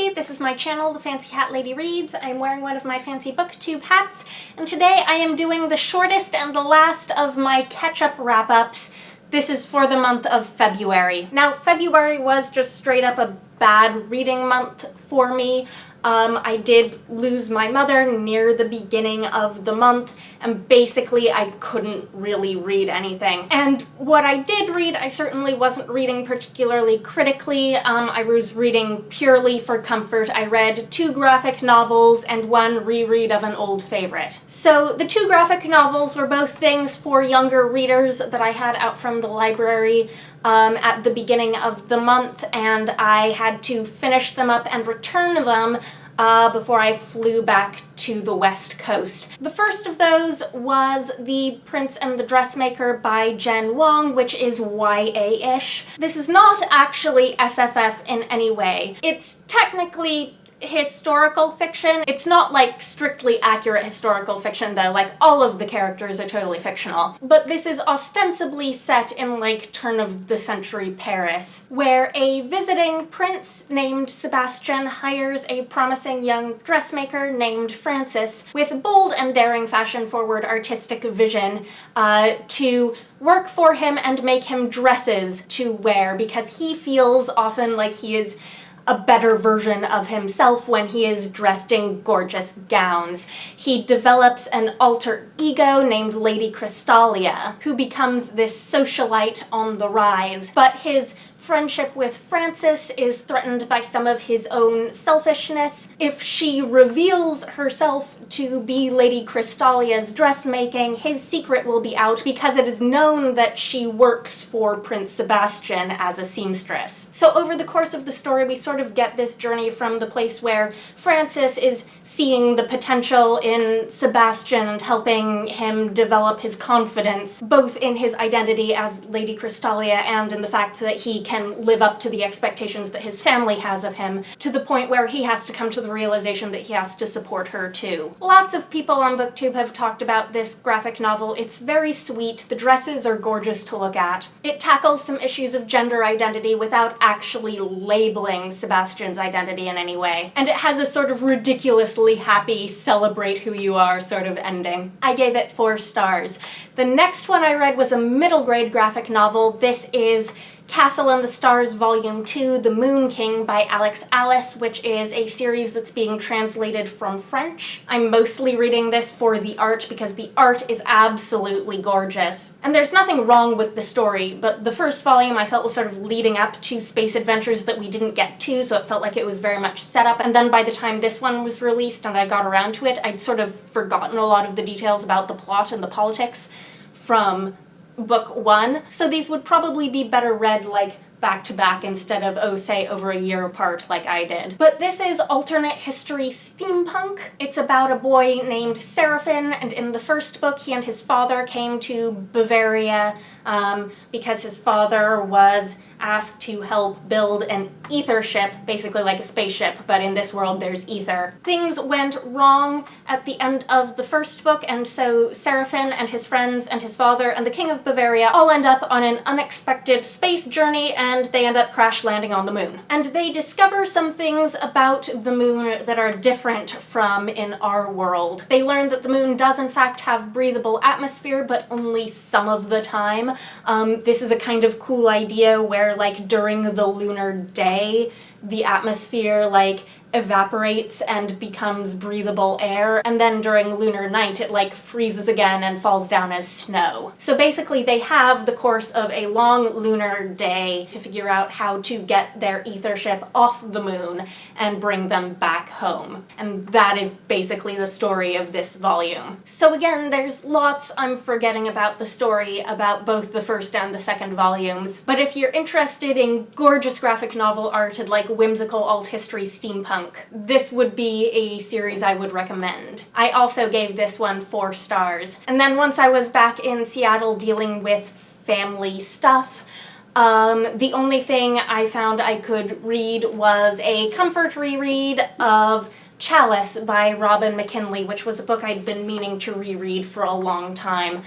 Lucy. This is my channel, The Fancy Hat Lady Reads. I'm wearing one of my fancy booktube hats, and today I am doing the shortest and the last of my catch-up wrap-ups. This is for the month of February. Now, February was just straight up a bad reading month for me. I did lose my mother near the beginning of the month, and basically I couldn't really read anything. And what I did read, I certainly wasn't reading particularly critically. I was reading purely for comfort. I read 2 graphic novels and 1 reread of an old favorite. So the 2 graphic novels were both things for younger readers that I had out from the library at the beginning of the month, and I had to finish them up and return them before I flew back to the West Coast. The first of those was The Prince and the Dressmaker by Wang, which is YA-ish. This is not actually SFF in any way. It's technically historical fiction. It's not like strictly accurate historical fiction though, like all of the characters are totally fictional. But this is ostensibly set in like turn-of-the-century Paris, where a visiting prince named Sebastian hires a promising young dressmaker named Francis with bold and daring fashion-forward artistic vision to work for him and make him dresses to wear, because he feels often like he is a better version of himself when he is dressed in gorgeous gowns. He develops an alter ego named Lady Crystalia, who becomes this socialite on the rise, but his friendship with Frances is threatened by some of his own selfishness. If she reveals herself to be Lady Crystalia's dressmaking, his secret will be out because it is known that she works for Prince Sebastian as a seamstress. So over the course of the story, we sort of get this journey from the place where Frances is seeing the potential in Sebastian and helping him develop his confidence, both in his identity as Lady Crystalia and in the fact that he can live up to the expectations that his family has of him, to the point where he has to come to the realization that he has to support her too. Lots of people on BookTube have talked about this graphic novel. It's very sweet. The dresses are gorgeous to look at. It tackles some issues of gender identity without actually labeling Sebastian's identity in any way. And it has a sort of ridiculously happy, celebrate who you are sort of ending. I gave it 4 stars. The next one I read was a middle grade graphic novel. This is Castle and the Stars Volume 2, The Moon King by Alex Alice, which is a series that's being translated from French. I'm mostly reading this for the art because the art is absolutely gorgeous. And there's nothing wrong with the story, but the first volume I felt was sort of leading up to space adventures that we didn't get to, so it felt like it was very much set up. And then by the time this one was released and I got around to it, I'd sort of forgotten a lot of the details about the plot and the politics from book 1, so these would probably be better read like back to back instead of, oh, say, over a year apart like I did. But this is alternate history steampunk. It's about a boy named Seraphin, and in the first book he and his father came to Bavaria because his father was asked to help build an ether ship, basically like a spaceship, but in this world there's ether. Things went wrong at the end of the first book, and so Seraphin and his friends and his father and the King of Bavaria all end up on an unexpected space journey, and they end up crash landing on the moon. And they discover some things about the moon that are different from in our world. They learn that the moon does in fact have breathable atmosphere, but only some of the time. This is a kind of cool idea where like during the lunar day, the atmosphere like evaporates and becomes breathable air, and then during lunar night it like freezes again and falls down as snow. So basically they have the course of a long lunar day to figure out how to get their ether ship off the moon and bring them back home. And that is basically the story of this volume. So again, there's lots I'm forgetting about the story about both the first and the second volumes, but if you're interested in gorgeous graphic novel art and like whimsical alt history steampunk, this would be a series I would recommend. I also gave this one 4 stars. And then once I was back in Seattle dealing with family stuff, the only thing I found I could read was a comfort reread of Chalice by McKinley, which was a book I'd been meaning to reread for a long time.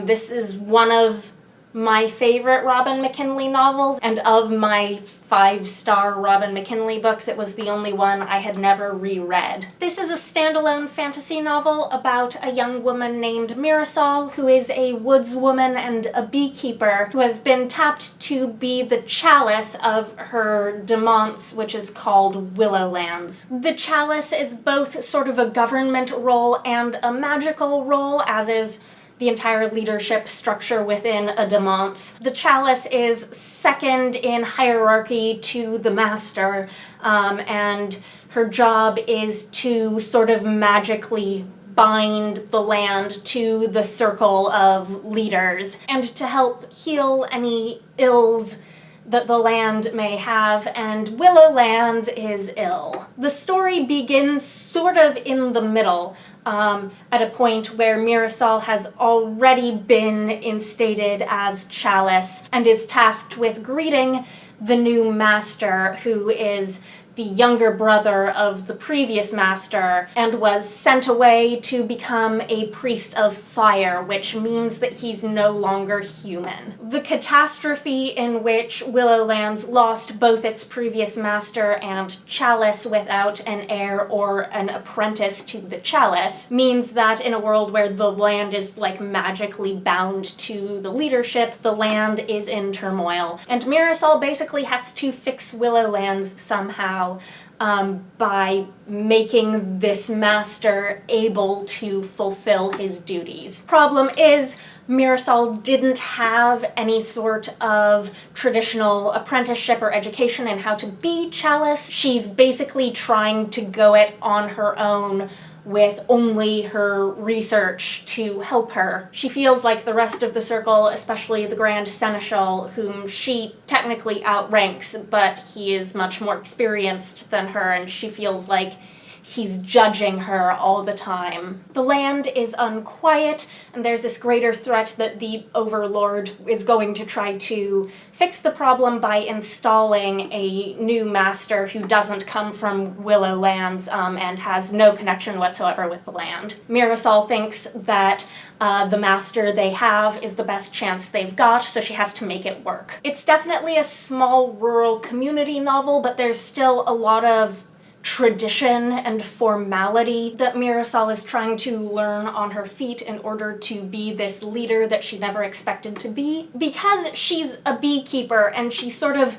This is one of my favorite Robin McKinley novels, and of my 5-star Robin McKinley books, it was the only one I had never reread. This is a standalone fantasy novel about a young woman named Mirasol, who is a woodswoman and a beekeeper who has been tapped to be the Chalice of her demesne, which is called Willowlands. The Chalice is both sort of a government role and a magical role, as is the entire leadership structure within a demesne. The Chalice is second in hierarchy to the master, and her job is to sort of magically bind the land to the circle of leaders and to help heal any ills that the land may have, and Willowlands is ill. The story begins sort of in the middle, at a point where Mirasol has already been instated as Chalice and is tasked with greeting the new master, who is the younger brother of the previous master and was sent away to become a priest of fire, which means that he's no longer human. The catastrophe in which Willowlands lost both its previous master and Chalice without an heir or an apprentice to the Chalice means that in a world where the land is like magically bound to the leadership, the land is in turmoil. And Mirasol basically has to fix Willowlands somehow by making this master able to fulfill his duties. Problem is, Mirasol didn't have any sort of traditional apprenticeship or education in how to be Chalice. She's basically trying to go it on her own with only her research to help her. She feels like the rest of the circle, especially the Grand Seneschal, whom she technically outranks, but he is much more experienced than her, and she feels like he's judging her all the time. The land is unquiet, and there's this greater threat that the Overlord is going to try to fix the problem by installing a new master who doesn't come from Willowlands and has no connection whatsoever with the land. Mirasol thinks that the master they have is the best chance they've got, so she has to make it work. It's definitely a small rural community novel, but there's still a lot of tradition and formality that Mirasol is trying to learn on her feet in order to be this leader that she never expected to be. Because she's a beekeeper and she's sort of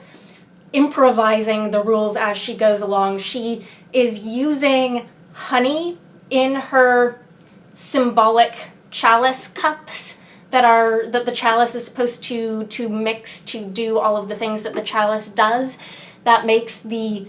improvising the rules as she goes along, she is using honey in her symbolic chalice cups that the chalice is supposed to mix to do all of the things that the chalice does. That makes the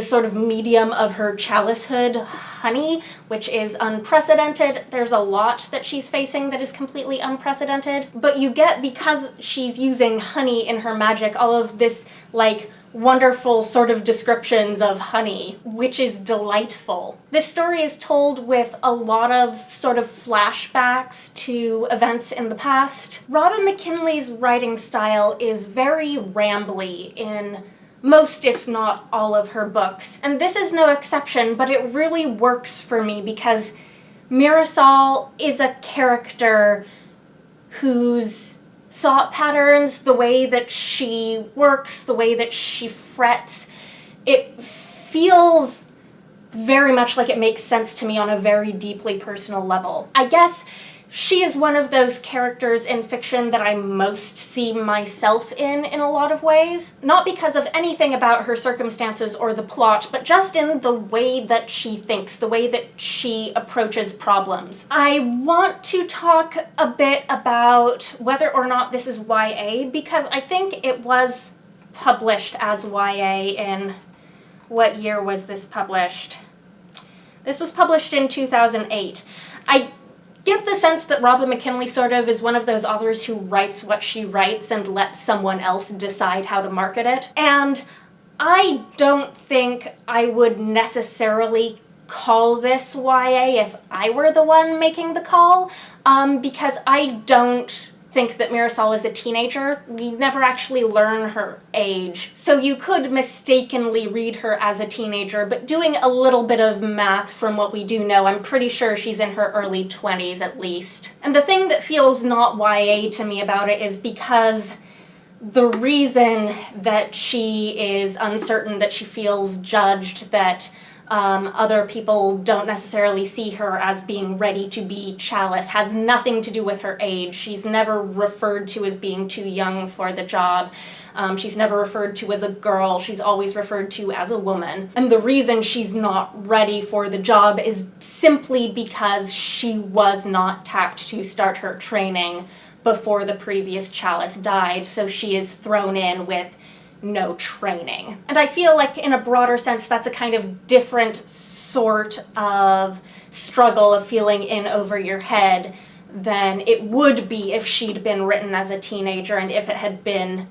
sort of medium of her chalicehood honey, which is unprecedented. There's a lot that she's facing that is completely unprecedented, but you get, because she's using honey in her magic, all of this like wonderful sort of descriptions of honey, which is delightful. This story is told with a lot of sort of flashbacks to events in the past. Robin McKinley's writing style is very rambly in most, if not all, of her books. And this is no exception, but it really works for me because Mirasol is a character whose thought patterns, the way that she works, the way that she frets, it feels very much like it makes sense to me on a very deeply personal level. I guess she is one of those characters in fiction that I most see myself in a lot of ways. Not because of anything about her circumstances or the plot, but just in the way that she thinks, the way that she approaches problems. I want to talk a bit about whether or not this is YA, because I think it was published as YA in... what year was this published? This was published in 2008. I get the sense that Robin McKinley sort of is one of those authors who writes what she writes and lets someone else decide how to market it. And I don't think I would necessarily call this YA if I were the one making the call, because I don't think that Mirasol is a teenager. We never actually learn her age. So you could mistakenly read her as a teenager, but doing a little bit of math from what we do know, I'm pretty sure she's in her early 20s at least. And the thing that feels not YA to me about it is because the reason that she is uncertain, that she feels judged, that other people don't necessarily see her as being ready to be Chalice, has nothing to do with her age. She's never referred to as being too young for the job. She's never referred to as a girl. She's always referred to as a woman. And the reason she's not ready for the job is simply because she was not tapped to start her training before the previous Chalice died, so she is thrown in with no training. And I feel like in a broader sense that's a kind of different sort of struggle of feeling in over your head than it would be if she'd been written as a teenager and if it had been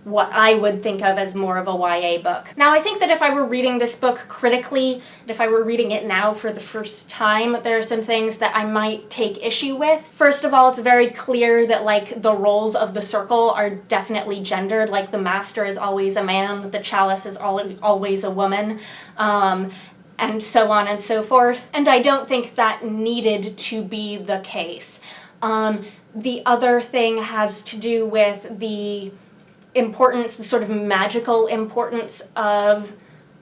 what I would think of as more of a YA book. Now, I think that if I were reading this book critically, and if I were reading it now for the first time, there are some things that I might take issue with. First of all, it's very clear that, like, the roles of the circle are definitely gendered. Like, the master is always a man, the Chalice is always a woman, and so on and so forth. And I don't think that needed to be the case. The other thing has to do with the importance, the sort of magical importance of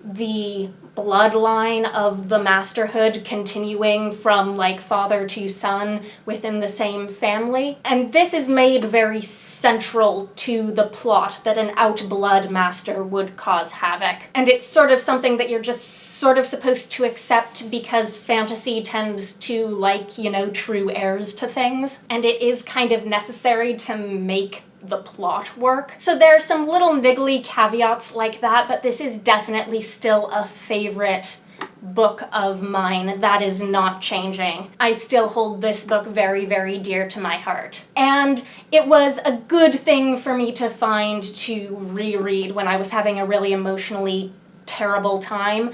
the bloodline of the masterhood continuing from, like, father to son within the same family. And this is made very central to the plot, that an outblood master would cause havoc. And it's sort of something that you're just sort of supposed to accept because fantasy tends to like, you know, true heirs to things. And it is kind of necessary to make the plot work. So there are some little niggly caveats like that, but this is definitely still a favorite book of mine. That is not changing. I still hold this book very, very dear to my heart. And it was a good thing for me to find to reread when I was having a really emotionally terrible time,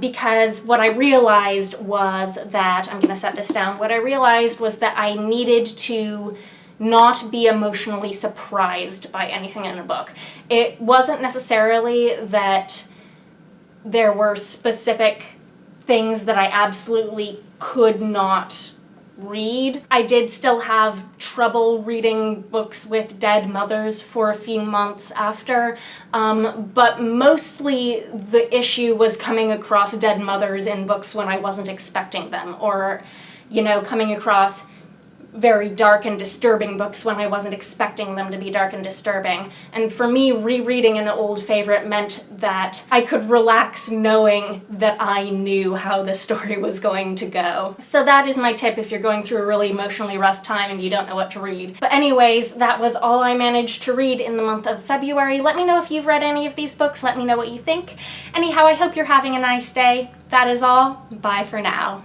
because what I realized was that, I'm gonna set this down, what I realized was that I needed to not be emotionally surprised by anything in a book. It wasn't necessarily that there were specific things that I absolutely could not read. I did still have trouble reading books with dead mothers for a few months after, but mostly the issue was coming across dead mothers in books when I wasn't expecting them, or, you know, coming across very dark and disturbing books when I wasn't expecting them to be dark and disturbing. And for me, rereading an old favorite meant that I could relax knowing that I knew how the story was going to go. So that is my tip if you're going through a really emotionally rough time and you don't know what to read. But anyways, that was all I managed to read in the month of February. Let me know if you've read any of these books. Let me know what you think. Anyhow, I hope you're having a nice day. That is all. Bye for now.